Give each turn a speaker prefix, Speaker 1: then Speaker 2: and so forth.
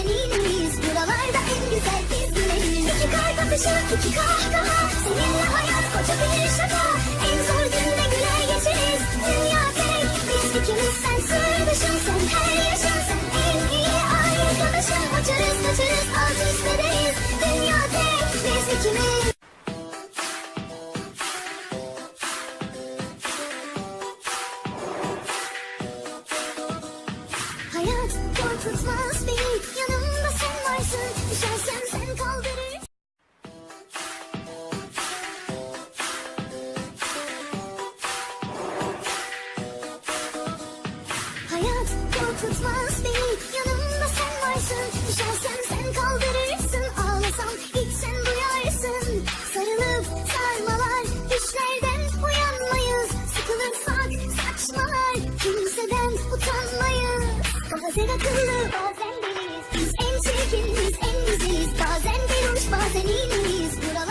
Speaker 1: bazen iğneyiz. Buralarda en güzel biz güleyiz. İki kalp atışı, iki kahkaha, seninle hayat koca bir şaka. En zor günde güler geçeriz. Dünya tek, biz ikimiz, sen sır dışın, sen her yaşın, sen en iyi arkadaşım. Uçarız kaçarız alt üst ederiz. Dünya tek, biz ikimiz. Hayat korkutmaz beni, yanımda sen varsın. Düşersem sen kaldırır. Hayat korkutmaz beni, yanımda sen varsın. Düşersem sen kaldırırsın, ağlasam ilk sen duyarsın. Sarılıp sarmalar, düşlerden uyanmayız. Sıkılırsak saçmalar, kimseden utanmayız. Bazen akıllı, bazen deliyiz. Biz en çirkin, biz en güzeliz. Bazen peluş, bazen iğneyiz. Buralar